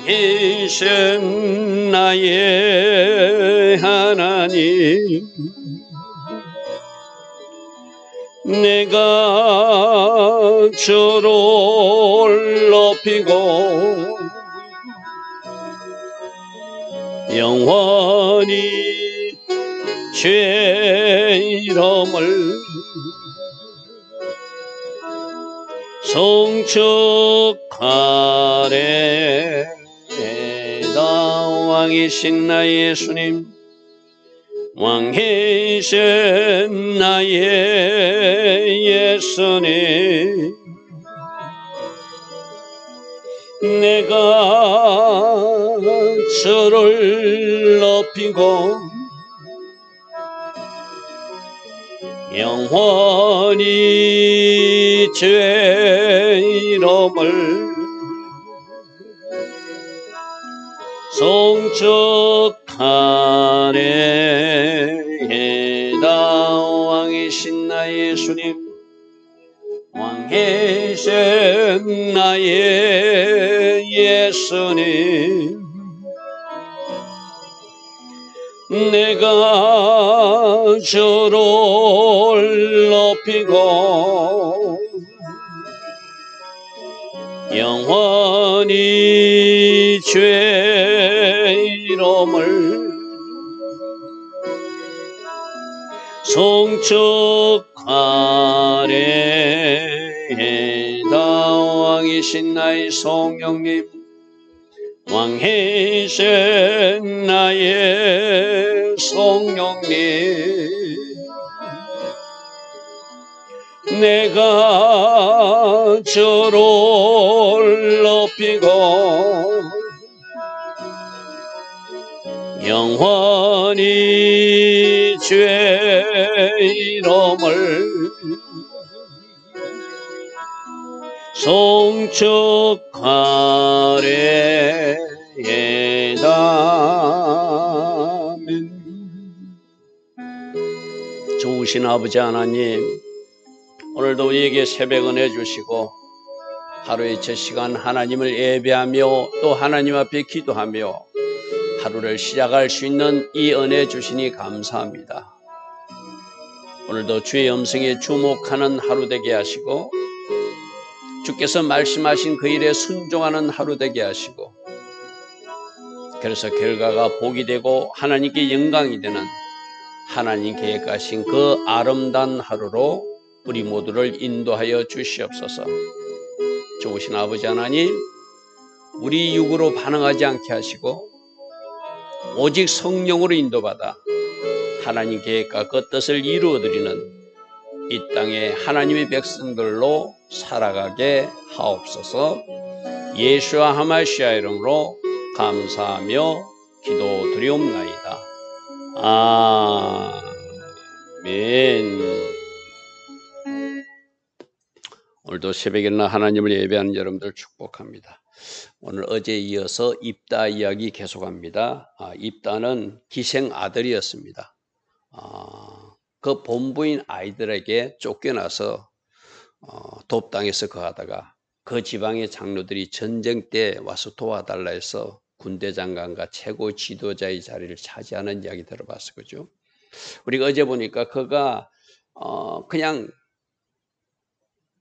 왕이신 나의 하나님, 내가 주를 높이고 영원히 주의 이름을 송축하리이다. 왕이신 나의 예수님, 왕이신 나의 예수님, 내가 주를 높이고 영원히 주의 이름을 송축하리이다. 왕이신 나의 예수님, 왕이신 나의 예수님, 내가 주를 높이고 영원히 주의 이름을 송축하리이다. 왕이신 나의 성령님, 왕이신 나의 성령님, 내가 주를 높이고 영원히 주의 이름을 송축하리이다. 좋으신 아버지 하나님, 오늘도 우리에게 새벽 은혜 주시고 하루의 첫 시간 하나님을 예배하며 또 하나님 앞에 기도하며 하루를 시작할 수 있는 이 은혜 주시니 감사합니다. 오늘도 주의 음성에 주목하는 하루 되게 하시고 주께서 말씀하신 그 일에 순종하는 하루 되게 하시고, 그래서 결과가 복이 되고 하나님께 영광이 되는 하나님 계획하신 그 아름다운 하루로 우리 모두를 인도하여 주시옵소서. 좋으신 아버지 하나님, 우리 육으로 반응하지 않게 하시고 오직 성령으로 인도받아 하나님 계획과 그 뜻을 이루어드리는 이 땅의 하나님의 백성들로 살아가게 하옵소서. 예수와 하마시아 이름으로 감사하며 기도드리옵나이다. 아멘. 오늘도 새벽에나 하나님을 예배하는 여러분들 축복합니다. 오늘 어제에 이어서 입다 이야기 계속합니다. 입다는 기생 아들이었습니다. 그 본부인 아이들에게 쫓겨나서 돕당에서 거하다가 그 지방의 장로들이 전쟁 때 와서 도와달라 해서 군대 장관과 최고 지도자의 자리를 차지하는 이야기 들어봤어요. 그죠? 우리가 어제 보니까 그가 그냥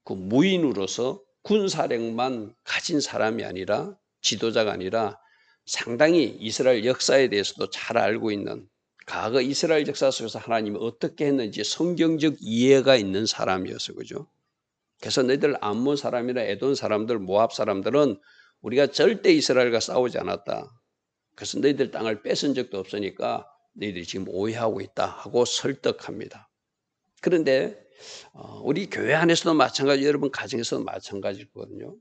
그 무인으로서 군사력만 가진 사람이 아니라, 지도자가 아니라 상당히 이스라엘 역사에 대해서도 잘 알고 있는, 과거 이스라엘 역사 속에서 하나님이 어떻게 했는지 성경적 이해가 있는 사람이었어요. 그죠? 그래서 너희들 암몬 사람이나 에돔 사람들, 모압 사람들은 우리가 절대 이스라엘과 싸우지 않았다. 그래서 너희들 땅을 뺏은 적도 없으니까 너희들이 지금 오해하고 있다 하고 설득합니다. 그런데 우리 교회 안에서도 마찬가지, 여러분 가정에서도 마찬가지거든요.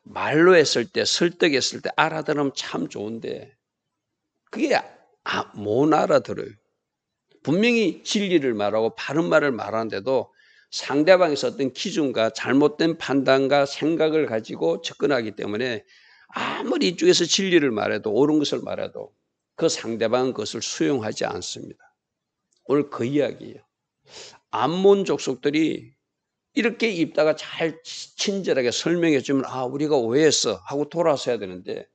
말로 했을 때, 설득했을 때 알아들으면 참 좋은데 그게 못 알아들어요. 분명히 진리를 말하고 바른 말을 말하는데도 상대방에서 어떤 기준과 잘못된 판단과 생각을 가지고 접근하기 때문에 아무리 이쪽에서 진리를 말해도, 옳은 것을 말해도 그 상대방은 그것을 수용하지 않습니다. 오늘 그 이야기예요. 암몬 족속들이 이렇게 입다가 잘 친절하게 설명해 주면 우리가 오해했어 하고 돌아서야 되는데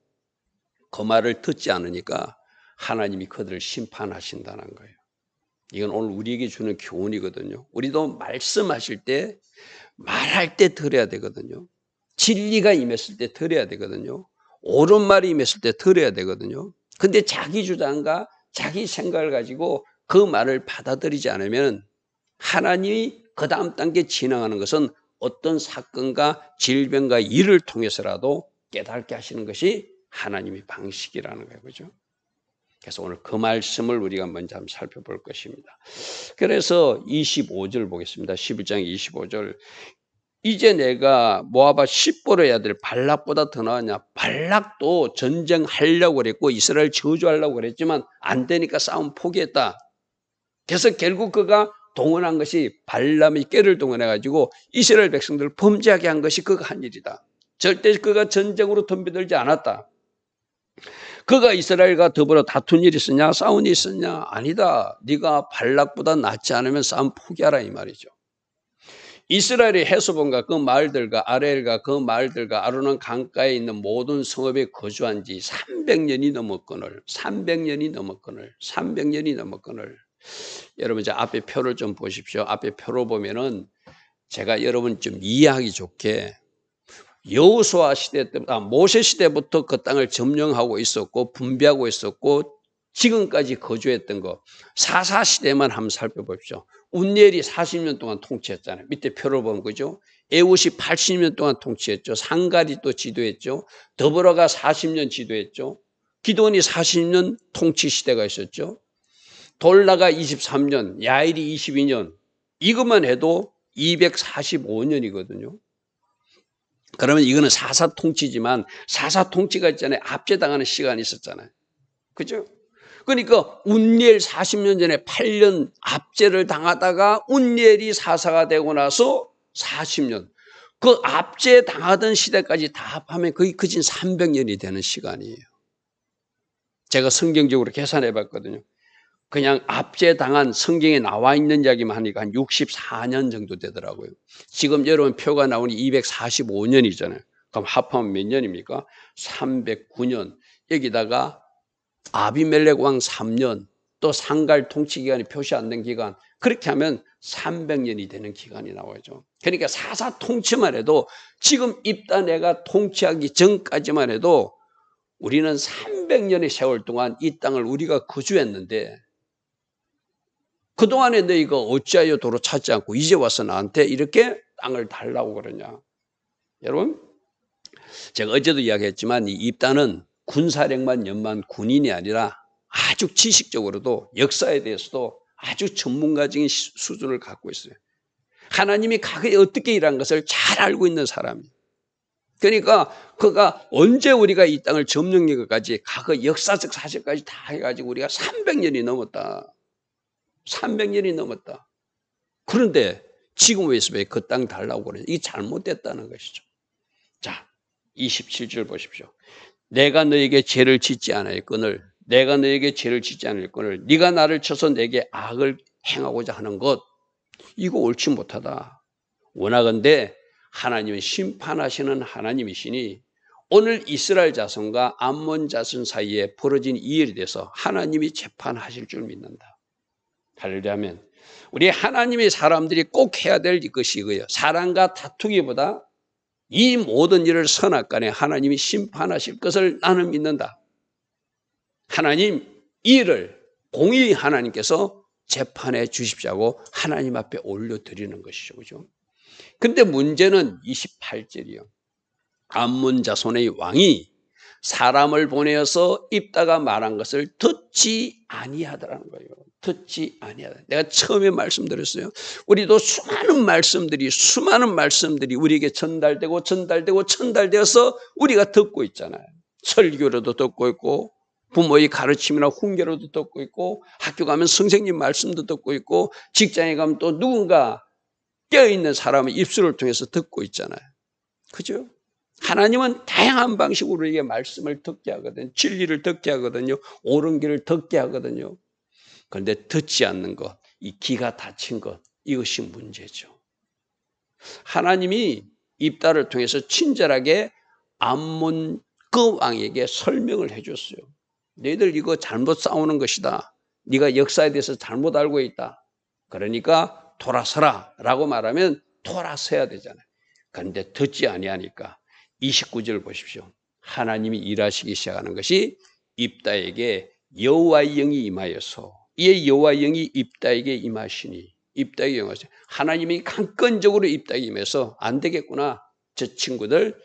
그 말을 듣지 않으니까 하나님이 그들을 심판하신다는 거예요. 이건 오늘 우리에게 주는 교훈이거든요. 우리도 말씀하실 때 말할 때 들어야 되거든요. 진리가 임했을 때 들어야 되거든요. 옳은 말이 임했을 때 들어야 되거든요. 근데 자기 주장과 자기 생각을 가지고 그 말을 받아들이지 않으면 하나님이 그 다음 단계 진행하는 것은 어떤 사건과 질병과 일을 통해서라도 깨닫게 하시는 것이 하나님의 방식이라는 거예요. 그죠? 그래서 오늘 그 말씀을 우리가 먼저 한번 살펴볼 것입니다. 그래서 25절 보겠습니다. 11장 25절. 이제 내가 모아바 십보로의 아들 발락보다 더 나았냐? 발락도 전쟁하려고 그랬고 이스라엘 저주하려고 그랬지만 안 되니까 싸움 포기했다. 그래서 결국 그가 동원한 것이 발람의 꾀를 동원해가지고 이스라엘 백성들을 범죄하게 한 것이 그가 한 일이다. 절대 그가 전쟁으로 덤벼들지 않았다. 그가 이스라엘과 더불어 다툰 일이 있었냐? 싸운 일이 있었냐? 아니다. 네가 발락보다 낫지 않으면 싸움 포기하라 이 말이죠. 이스라엘의 헤스본과 그 마을들과 아렐과 그 마을들과 아르논 강가에 있는 모든 성읍에 거주한 지 300년이 넘었거늘 300년이 넘었거늘 여러분 저 앞에 표를 좀 보십시오. 앞에 표로 보면은 제가 여러분 좀 이해하기 좋게 여호수아 시대 때부터 모세 시대부터 그 땅을 점령하고 있었고 분배하고 있었고 지금까지 거주했던 거 사사 시대만 한번 살펴보십시오. 운니엘이 40년 동안 통치했잖아요. 밑에 표를 보면 그죠? 에웃이 80년 동안 통치했죠. 상갈이 또 지도했죠. 더불어가 40년 지도했죠. 기돈이 40년 통치 시대가 있었죠. 돌라가 23년, 야일이 22년. 이것만 해도 245년이거든요. 그러면 이거는 사사 통치지만 사사 통치가 있잖아요. 압제당하는 시간이 있었잖아요. 그죠? 그러니까 운니엘 40년 전에 8년 압제를 당하다가 운니엘이 사사가 되고 나서 40년. 그 압제 당하던 시대까지 다 합하면 거의 거진 300년이 되는 시간이에요. 제가 성경적으로 계산해 봤거든요. 그냥 압제 당한 성경에 나와 있는 이야기만 하니까 한 64년 정도 되더라고요. 지금 여러분 표가 나오니 245년이잖아요. 그럼 합하면 몇 년입니까? 309년. 여기다가 아비멜렉 왕 3년, 또 상갈 통치 기간이 표시 안 된 기간, 그렇게 하면 300년이 되는 기간이 나와죠. 그러니까 사사 통치만 해도 지금 입다네가 통치하기 전까지만 해도 우리는 300년의 세월 동안 이 땅을 우리가 거주했는데 그동안에 너희가 어찌하여 도로 찾지 않고 이제 와서 나한테 이렇게 땅을 달라고 그러냐. 여러분, 제가 어제도 이야기했지만 이 입단은 군사력만 연만 군인이 아니라 아주 지식적으로도 역사에 대해서도 아주 전문가적인 수준을 갖고 있어요. 하나님이 과거에 어떻게 일한 것을 잘 알고 있는 사람이에요. 그러니까 그가 언제 우리가 이 땅을 점령한 것까지 과거 역사적 사실까지 다 해가지고 우리가 300년이 넘었다. 300년이 넘었다. 그런데 지금 왜 그 땅 달라고 그러냐. 이게 잘못됐다는 것이죠. 자, 27절 보십시오. 내가 너에게 죄를 짓지 않았거늘 내가 너에게 죄를 짓지 않았거늘 네가 나를 쳐서 내게 악을 행하고자 하는 것 이거 옳지 못하다. 원하건대 하나님은 심판하시는 하나님이시니 오늘 이스라엘 자손과 암몬 자손 사이에 벌어진 이 일에 대해서 하나님이 재판하실 줄 믿는다. 할렐루야면 우리 하나님의 사람들이 꼭 해야 될 것이 이거예요. 사람과 다투기보다 이 모든 일을 선악간에 하나님이 심판하실 것을 나는 믿는다. 하나님 이 일을 공의의 하나님께서 재판해 주십시오 하나님 앞에 올려드리는 것이죠. 그죠? 근데 문제는 28절이요. 암몬 자손의 왕이 사람을 보내어서 입다가 말한 것을 듣지 아니하더라는 거예요. 듣지 아니하다. 내가 처음에 말씀드렸어요. 우리도 수많은 말씀들이 우리에게 전달되어서 우리가 듣고 있잖아요. 설교로도 듣고 있고 부모의 가르침이나 훈계로도 듣고 있고 학교 가면 선생님 말씀도 듣고 있고 직장에 가면 또 누군가 깨어있는 사람의 입술을 통해서 듣고 있잖아요. 그죠? 하나님은 다양한 방식으로 우리에게 말씀을 듣게 하거든요. 진리를 듣게 하거든요. 옳은 길을 듣게 하거든요. 그런데 듣지 않는 것, 이 귀가 닫힌 것, 이것이 문제죠. 하나님이 입다를 통해서 친절하게 암몬 그 왕에게 설명을 해줬어요. 너희들 이거 잘못 싸우는 것이다. 네가 역사에 대해서 잘못 알고 있다. 그러니까 돌아서라 라고 말하면 돌아서야 되잖아요. 그런데 듣지 아니하니까 29절 보십시오. 하나님이 일하시기 시작하는 것이 입다에게 여호와의 영이 임하여서 이에 여호와의 영이 입다에게 임하시니 입다에게 임하시니 하나님이 강권적으로 입다에게 임해서 안 되겠구나. 저 친구들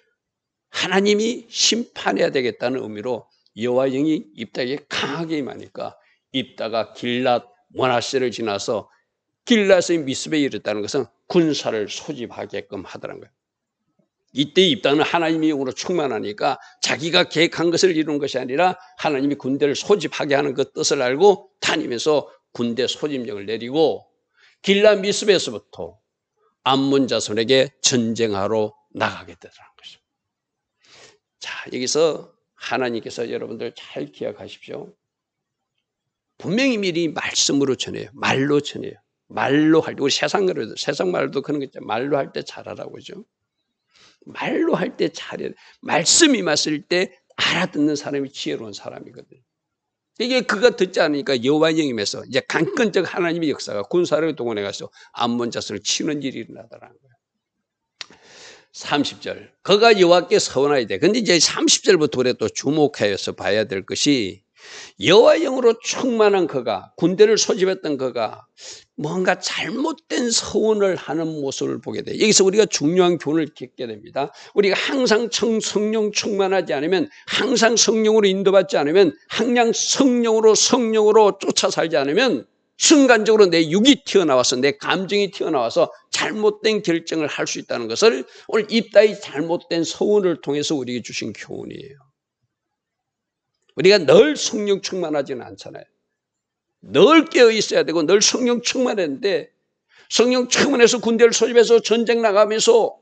하나님이 심판해야 되겠다는 의미로 여호와의 영이 입다에게 강하게 임하니까 입다가 길랏 므낫세를 지나서 길랏의 미스베에 이르렀다는 것은 군사를 소집하게끔 하더라는 거예요. 이때 입다는 하나님의 영으로 충만하니까 자기가 계획한 것을 이루는 것이 아니라 하나님이 군대를 소집하게 하는 그 뜻을 알고 다니면서 군대 소집령을 내리고 길랏 미스베에서부터 암몬 자손에게 전쟁하러 나가게 되더라는 것이죠. 자, 여기서 하나님께서 여러분들 잘 기억하십시오. 분명히 미리 말씀으로 전해요. 말로 전해요. 말로 할 때, 우리 세상 말도 그런 거 있잖아요. 말로 할 때 잘하라고 그러죠. 말로 할 때 잘해요. 말씀이 맞을 때 알아듣는 사람이 지혜로운 사람이거든요. 이게 그가 듣지 않으니까 여호와의 영이 임해서 이제 강권적 하나님의 역사가 군사를 동원해 가서 암몬 자손을 치는 일이 일어나더라는 거예요. 30절. 그가 여호와께 서원하야 돼. 근데 이제 30절부터 우리가 또 주목해서 봐야 될 것이 여호와의 영으로 충만한 그가 군대를 소집했던 그가 뭔가 잘못된 서원을 하는 모습을 보게 돼요. 여기서 우리가 중요한 교훈을 듣게 됩니다. 우리가 항상 성령 충만하지 않으면 항상 성령으로 인도받지 않으면 항상 성령으로 쫓아 살지 않으면 순간적으로 내 육이 튀어나와서 내 감정이 튀어나와서 잘못된 결정을 할 수 있다는 것을 오늘 입다의 잘못된 서원을 통해서 우리에게 주신 교훈이에요. 우리가 늘 성령 충만하지는 않잖아요. 늘 깨어 있어야 되고 늘 성령 충만했는데 성령 충만해서 군대를 소집해서 전쟁 나가면서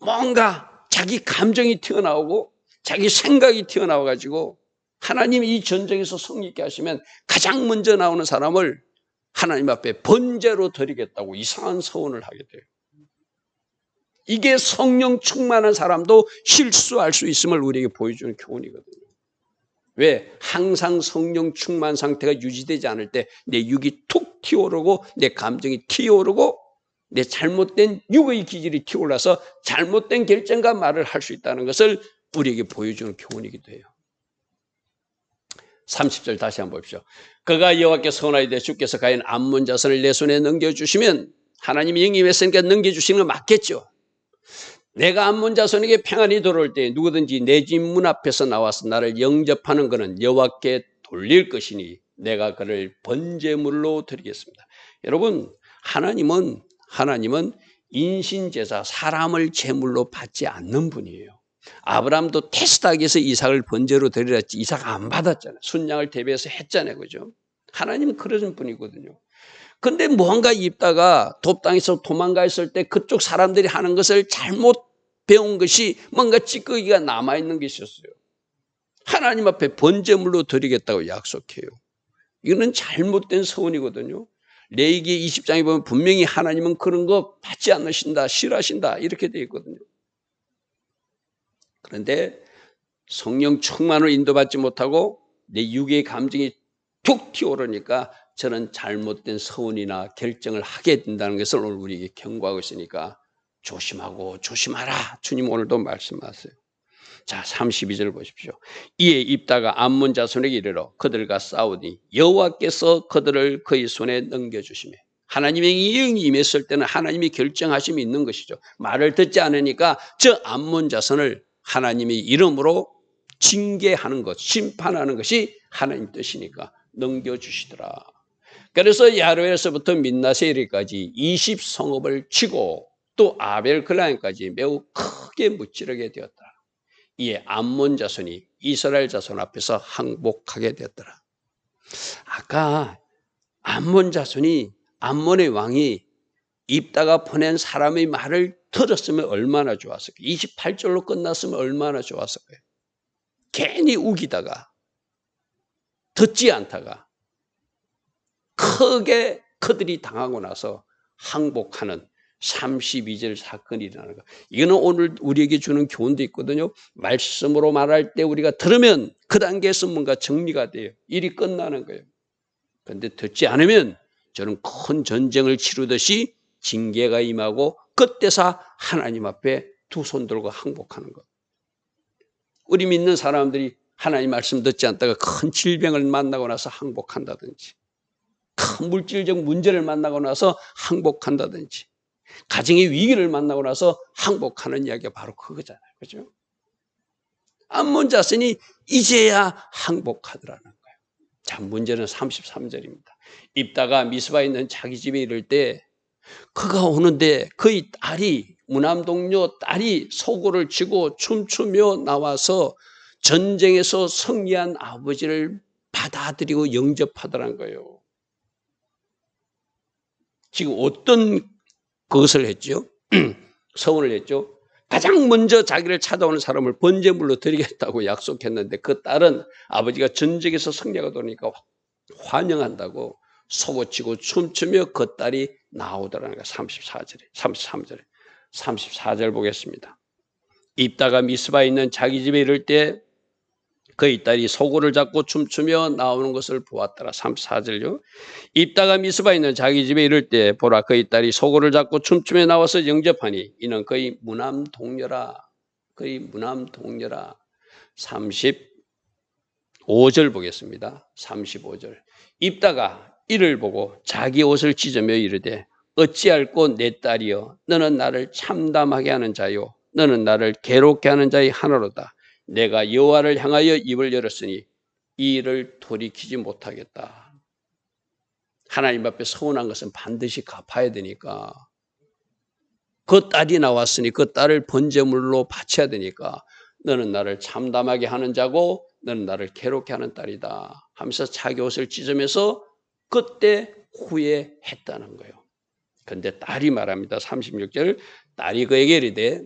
뭔가 자기 감정이 튀어나오고 자기 생각이 튀어나와가지고 하나님이 이 전쟁에서 승리 있게 하시면 가장 먼저 나오는 사람을 하나님 앞에 번제로 드리겠다고 이상한 서원을 하게 돼요. 이게 성령 충만한 사람도 실수할 수 있음을 우리에게 보여주는 교훈이거든요. 왜? 항상 성령 충만 상태가 유지되지 않을 때 내 육이 툭 튀어오르고 내 감정이 튀어오르고 내 잘못된 육의 기질이 튀어올라서 잘못된 결정과 말을 할 수 있다는 것을 우리에게 보여주는 교훈이기도 해요. 30절 다시 한번 보십시오. 그가 여호와께 서원하되 주께서 가인 암몬 자손을 내 손에 넘겨주시면 하나님이 영이 임했으니까 넘겨주시는 건 맞겠죠. 내가 암몬 자손에게 평안히 돌아올 때 누구든지 내 집 문 앞에서 나와서 나를 영접하는 것은 여호와께 돌릴 것이니 내가 그를 번제물로 드리겠습니다. 여러분, 하나님은 인신제사, 사람을 제물로 받지 않는 분이에요. 아브라함도 테스트하기 위해서 이삭을 번제로 드리라 했지 이삭 안 받았잖아요. 순양을 대비해서 했잖아요. 그죠? 하나님은 그런 분이거든요. 근데 뭔가 입다가 돕당에서 도망가 있을 때 그쪽 사람들이 하는 것을 잘못 배운 것이 뭔가 찌꺼기가 남아있는 게 있었어요. 하나님 앞에 번제물로 드리겠다고 약속해요. 이거는 잘못된 서원이거든요. 레위기 20장에 보면 분명히 하나님은 그런 거 받지 않으신다, 싫어하신다 이렇게 되어 있거든요. 그런데 성령 충만으로 인도받지 못하고 내 육의 감정이 툭 튀어오르니까 저는 잘못된 서원이나 결정을 하게 된다는 것을 오늘 우리에게 경고하고 있으니까 조심하고 조심하라. 주님 오늘도 말씀하세요. 자, 32절 보십시오. 이에 입다가 암몬 자손에게 이르러 그들과 싸우니 여호와께서 그들을 그의 손에 넘겨주시매. 하나님의 영이 임했을 때는 하나님이 결정하심이 있는 것이죠. 말을 듣지 않으니까 저 암몬 자손을 하나님이 이름으로 징계하는 것, 심판하는 것이 하나님 뜻이니까 넘겨주시더라. 그래서 야로엘에서부터 민나세 이르기까지 20성읍을 치고 또 아벨글라임까지 매우 크게 무찌르게 되었더라. 이에 암몬 자손이 이스라엘 자손 앞에서 항복하게 되었더라. 아까 암몬 자손이 암몬의 왕이 입다가 보낸 사람의 말을 들었으면 얼마나 좋았을까요? 28절로 끝났으면 얼마나 좋았을까요? 괜히 우기다가 듣지 않다가 크게 그들이 당하고 나서 항복하는 32절 사건이 일어나는 거. 이거는 오늘 우리에게 주는 교훈도 있거든요. 말씀으로 말할 때 우리가 들으면 그 단계에서 뭔가 정리가 돼요. 일이 끝나는 거예요. 그런데 듣지 않으면 저는 큰 전쟁을 치르듯이 징계가 임하고 그때서 하나님 앞에 두 손 들고 항복하는 것. 우리 믿는 사람들이 하나님 말씀 듣지 않다가 큰 질병을 만나고 나서 항복한다든지, 큰 물질적 문제를 만나고 나서 항복한다든지, 가정의 위기를 만나고 나서 항복하는 이야기가 바로 그거잖아요. 그죠? 암몬 자손이 이제야 항복하더라는 거예요. 자, 문제는 33절입니다. 입다가 미스바에 있는 자기 집에 이를 때 그가 오는데 그의 딸이, 무남 동료 딸이 소고를 치고 춤추며 나와서 전쟁에서 승리한 아버지를 받아들이고 영접하더란 거예요. 지금 어떤 그것을 했죠? 서원을 했죠? 가장 먼저 자기를 찾아오는 사람을 번제물로 드리겠다고 약속했는데 그 딸은 아버지가 전쟁에서 승리하고 도니까 환영한다고 소고치고 춤추며 그 딸이 나오더라는 거예요. 34절에, 33절에. 34절 보겠습니다. 입다가 미스바에 있는 자기 집에 이를 때 그의 딸이 소고를 잡고 춤추며 나오는 것을 보았더라. 34절요. 입다가 미스바에 있는 자기 집에 이를 때 보라 그의 딸이 소고를 잡고 춤추며 나와서 영접하니 이는 그의 무남 동료라. 그의 무남 동료라. 35절 보겠습니다. 35절. 입다가 이를 보고 자기 옷을 찢으며 이르되 어찌할꼬 내 딸이여 너는 나를 참담하게 하는 자요 너는 나를 괴롭게 하는 자의 하나로다. 내가 여호와를 향하여 입을 열었으니 이 일을 돌이키지 못하겠다. 하나님 앞에 서운한 것은 반드시 갚아야 되니까 그 딸이 나왔으니 그 딸을 번제물로 바쳐야 되니까 너는 나를 참담하게 하는 자고 너는 나를 괴롭게 하는 딸이다 하면서 자기 옷을 찢으면서 그때 후회했다는 거예요. 그런데 딸이 말합니다. 36절 딸이 그에게 이르되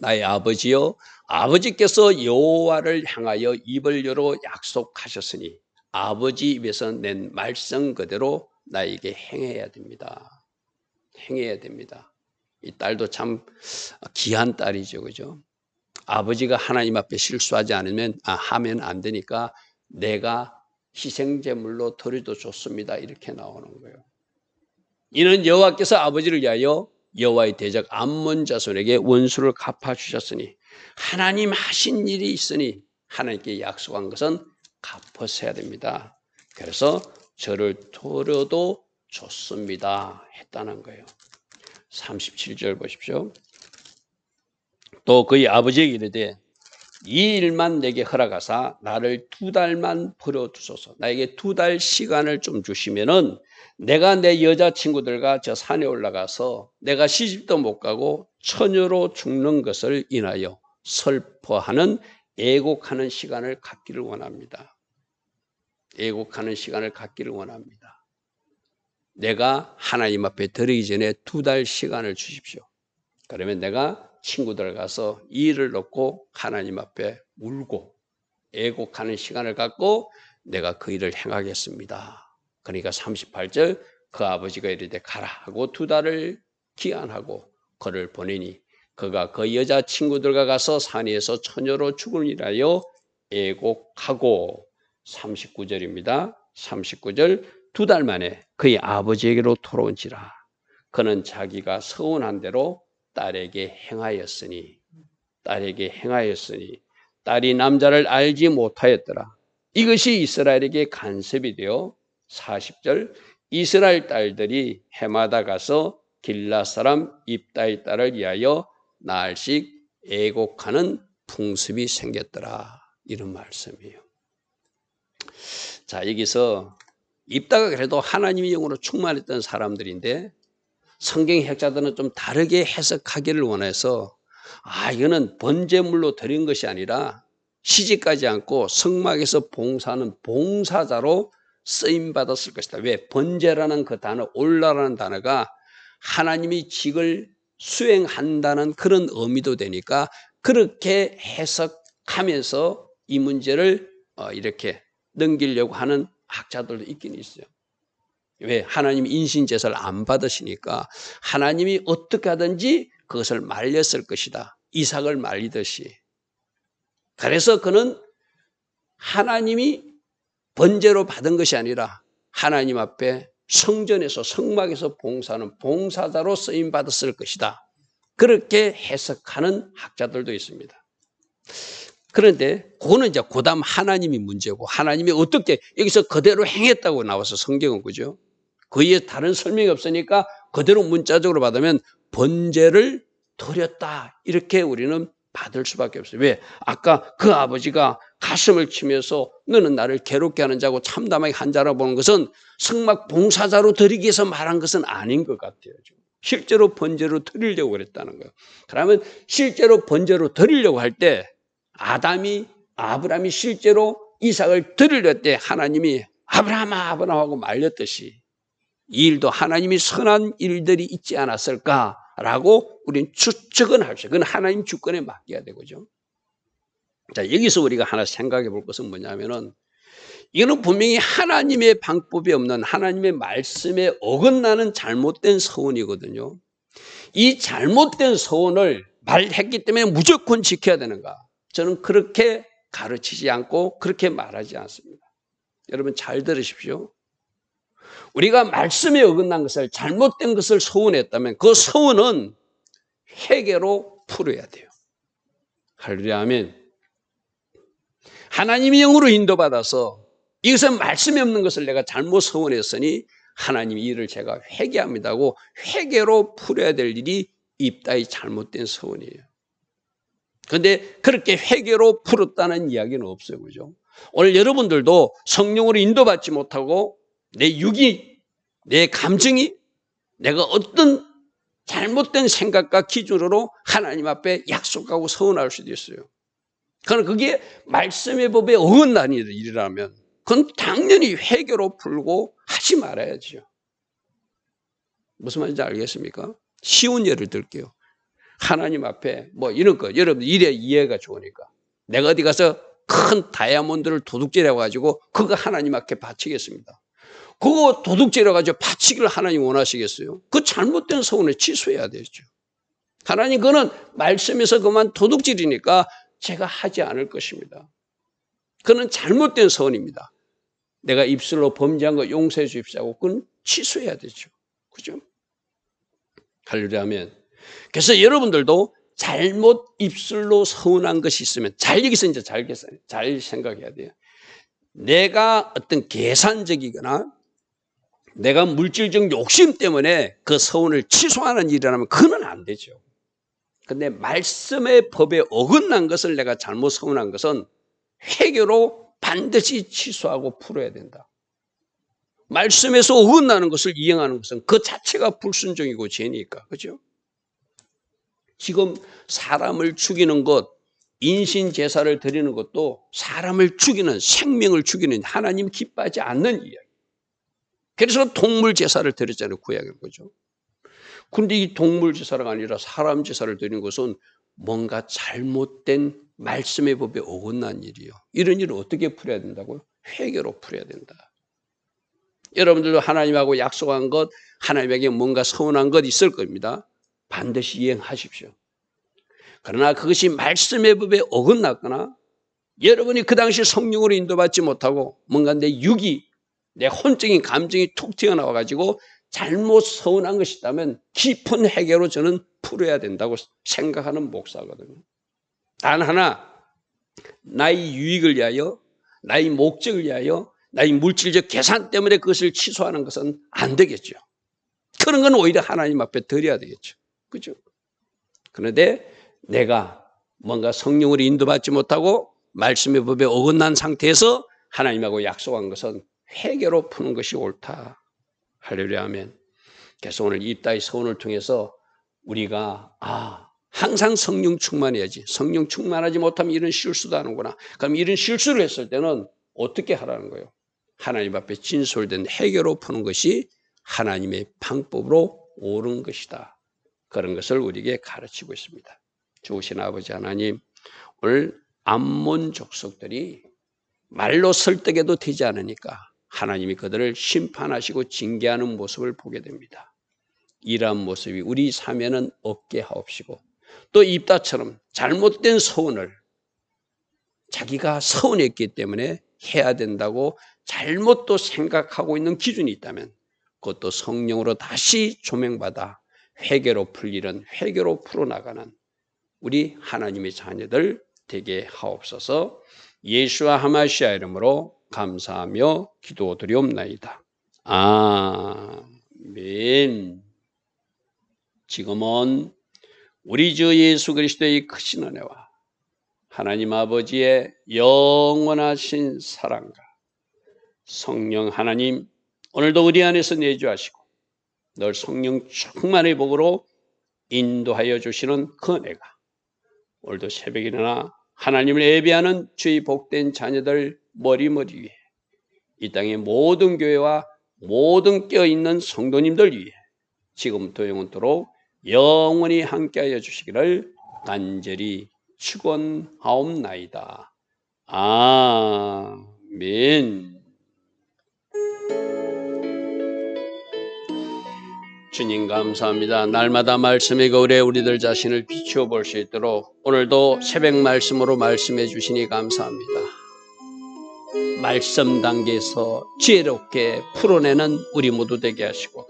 나의 아버지여 아버지께서 여호와를 향하여 입을 열어 약속하셨으니 아버지 입에서 낸 말씀 그대로 나에게 행해야 됩니다. 행해야 됩니다. 이 딸도 참 귀한 딸이죠. 그죠? 아버지가 하나님 앞에 실수하지 않으면 하면 안 되니까 내가 희생제물로 드려도 좋습니다. 이렇게 나오는 거예요. 이는 여호와께서 아버지를 위하여 여호와의 대적 암몬 자손에게 원수를 갚아주셨으니 하나님 하신 일이 있으니 하나님께 약속한 것은 갚으셔야 됩니다. 그래서 저를 드려도 좋습니다 했다는 거예요. 37절 보십시오. 또 그의 아버지에게 이르되 이 일만 내게 허락하사 나를 2달만 버려두소서. 나에게 2달 시간을 좀 주시면은 내가 내 여자친구들과 저 산에 올라가서 내가 시집도 못 가고 처녀로 죽는 것을 인하여 슬퍼하는 애곡하는 시간을 갖기를 원합니다. 애곡하는 시간을 갖기를 원합니다. 내가 하나님 앞에 드리기 전에 2달 시간을 주십시오. 그러면 내가 친구들 가서 이 일을 놓고 하나님 앞에 울고 애곡하는 시간을 갖고 내가 그 일을 행하겠습니다. 그러니까 38절 그 아버지가 이르되 가라 하고 2달을 기한하고 그를 보내니 그가 그 여자 친구들과 가서 산에서 처녀로 죽으리라여 애곡하고 39절입니다. 39절 2달 만에 그의 아버지에게로 돌아온지라 그는 자기가 서운한 대로 딸에게 행하였으니 딸이 남자를 알지 못하였더라. 이것이 이스라엘에게 간섭이 되어 40절 이스라엘 딸들이 해마다 가서 길라 사람 입다의 딸을 위하여 날씩 애곡하는 풍습이 생겼더라. 이런 말씀이에요. 자, 여기서 입다가 그래도 하나님의 영으로 충만했던 사람들인데 성경 학자들은 좀 다르게 해석하기를 원해서 이거는 번제물로 드린 것이 아니라 시집가지 않고 성막에서 봉사하는 봉사자로 쓰임받았을 것이다. 왜? 번제라는 그 단어, 올라라는 단어가 하나님이 직을 수행한다는 그런 의미도 되니까 그렇게 해석하면서 이 문제를 이렇게 넘기려고 하는 학자들도 있긴 있어요. 왜? 하나님이 인신제사를 안 받으시니까 하나님이 어떻게 하든지 그것을 말렸을 것이다. 이삭을 말리듯이. 그래서 그는 하나님이 번제로 받은 것이 아니라 하나님 앞에 성전에서 성막에서 봉사하는 봉사자로 쓰임받았을 것이다. 그렇게 해석하는 학자들도 있습니다. 그런데 그거는 이제 고담 하나님이 문제고 하나님이 어떻게 여기서 그대로 행했다고 나와서 성경은 그죠? 그에 다른 설명이 없으니까 그대로 문자적으로 받으면 번제를 드렸다 이렇게 우리는 받을 수밖에 없어요. 왜? 아까 그 아버지가 가슴을 치면서 너는 나를 괴롭게 하는 자고 참담하게 한 자라 보는 것은 성막 봉사자로 드리기 위해서 말한 것은 아닌 것 같아요. 실제로 번제로 드리려고 그랬다는 거예요. 그러면 실제로 번제로 드리려고 할 때 아브라함이 실제로 이삭을 드리려 때 하나님이 아브라함아 하고 말렸듯이 이 일도 하나님이 선한 일들이 있지 않았을까라고 우리는 추측은 할 수 있어요. 그건 하나님 주권에 맡겨야 되고죠. 자, 여기서 우리가 하나 생각해 볼 것은 뭐냐면은 이거는 분명히 하나님의 방법이 없는 하나님의 말씀에 어긋나는 잘못된 서원이거든요. 이 잘못된 서원을 말했기 때문에 무조건 지켜야 되는가? 저는 그렇게 가르치지 않고 그렇게 말하지 않습니다. 여러분 잘 들으십시오. 우리가 말씀에 어긋난 것을 잘못된 것을 서원했다면 그 서원은 회개로 풀어야 돼요. 할렐루야 아멘. 하나님의 영으로 인도받아서 이것은 말씀이 없는 것을 내가 잘못 서원했으니 하나님이 이를 제가 회개합니다고 회개로 풀어야 될 일이 입다의 잘못된 서원이에요. 그런데 그렇게 회개로 풀었다는 이야기는 없어요. 그죠? 오늘 여러분들도 성령으로 인도받지 못하고 내 육이, 내 감정이 내가 어떤 잘못된 생각과 기준으로 하나님 앞에 약속하고 서원할 수도 있어요. 그러나 그게 말씀의 법에 어긋난 일이라면 그건 당연히 회개로 풀고 하지 말아야죠. 무슨 말인지 알겠습니까? 쉬운 예를 들게요. 하나님 앞에 뭐 이런 거 여러분 이래 이해가 좋으니까 내가 어디 가서 큰 다이아몬드를 도둑질해 가지고 그거 하나님 앞에 바치겠습니다. 그거 도둑질해 가지고 바치기를 하나님 원하시겠어요? 그 잘못된 서원을 취소해야 되죠. 하나님 그거는 말씀에서 그만 도둑질이니까 제가 하지 않을 것입니다. 그는 잘못된 서원입니다. 내가 입술로 범죄한 거 용서해 주십시오. 그건 취소해야 되죠. 그죠? 할렐루야 아멘. 그래서 여러분들도 잘못 입술로 서운한 것이 있으면 여기서 이제 잘 생각해야 돼요. 내가 어떤 계산적이거나 내가 물질적 욕심 때문에 그 서운을 취소하는 일이라면 그건 안 되죠. 그런데 말씀의 법에 어긋난 것을 내가 잘못 서운한 것은 회개로 반드시 취소하고 풀어야 된다. 말씀에서 어긋나는 것을 이행하는 것은 그 자체가 불순종이고 죄니까. 그죠? 지금 사람을 죽이는 것, 인신 제사를 드리는 것도 사람을 죽이는, 생명을 죽이는 하나님 기뻐하지 않는 이야기. 그래서 동물 제사를 드렸잖아요. 구약의 거죠. 그런데 이 동물 제사가 아니라 사람 제사를 드리는 것은 뭔가 잘못된 말씀의 법에 어긋난 일이에요. 이런 일을 어떻게 풀어야 된다고요? 회개로 풀어야 된다. 여러분들도 하나님하고 약속한 것, 하나님에게 뭔가 서운한 것 있을 겁니다. 반드시 이행하십시오. 그러나 그것이 말씀의 법에 어긋났거나 여러분이 그 당시 성령으로 인도받지 못하고 뭔가 내 육이, 내 혼적인 감정이 툭 튀어나와가지고 잘못 서운한 것이 있다면 깊은 회개로 저는 풀어야 된다고 생각하는 목사거든요. 단 하나, 나의 유익을 위하여, 나의 목적을 위하여, 나의 물질적 계산 때문에 그것을 취소하는 것은 안 되겠죠. 그런 건 오히려 하나님 앞에 드려야 되겠죠. 그죠? 그런데 내가 뭔가 성령으로 인도받지 못하고 말씀의 법에 어긋난 상태에서 하나님하고 약속한 것은 회개로 푸는 것이 옳다. 할렐루야 아멘. 그래서 오늘 입다의 서원을 통해서 우리가 항상 성령 충만해야지. 성령 충만하지 못하면 이런 실수도 하는구나. 그럼 이런 실수를 했을 때는 어떻게 하라는 거예요? 하나님 앞에 진솔된 회개로 푸는 것이 하나님의 방법으로 옳은 것이다. 그런 것을 우리에게 가르치고 있습니다. 좋으신 아버지 하나님, 오늘 암몬 족속들이 말로 설득해도 되지 않으니까 하나님이 그들을 심판하시고 징계하는 모습을 보게 됩니다. 이러한 모습이 우리 삶에는 없게 하옵시고, 또 입다처럼 잘못된 서운을 자기가 서운했기 때문에 해야 된다고 잘못 또 생각하고 있는 기준이 있다면 그것도 성령으로 다시 조명받아 회개로 풀리는, 회개로 풀어나가는 우리 하나님의 자녀들 되게 하옵소서. 예수와 하마시아 이름으로 감사하며 기도드리옵나이다. 아멘. 지금은 우리 주 예수 그리스도의 크신 은혜와 하나님 아버지의 영원하신 사랑과 성령 하나님 오늘도 우리 안에서 내주하시고 늘 성령 충만의 복으로 인도하여 주시는 그 은혜가 오늘도 새벽에 일어나 하나님을 예배하는 주의 복된 자녀들 머리머리 위에, 이 땅의 모든 교회와 모든 깨어있는 성도님들 위해 지금부터 영원토록 영원히 함께하여 주시기를 간절히 축원하옵나이다. 아멘. 주님 감사합니다. 날마다 말씀의 거울에 우리들 자신을 비추어 볼 수 있도록 오늘도 새벽 말씀으로 말씀해 주시니 감사합니다. 말씀 단계에서 지혜롭게 풀어내는 우리 모두 되게 하시고,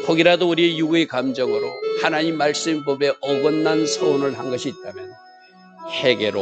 혹이라도 우리 육의 감정으로 하나님 말씀 법에 어긋난 서운을 한 것이 있다면 회개로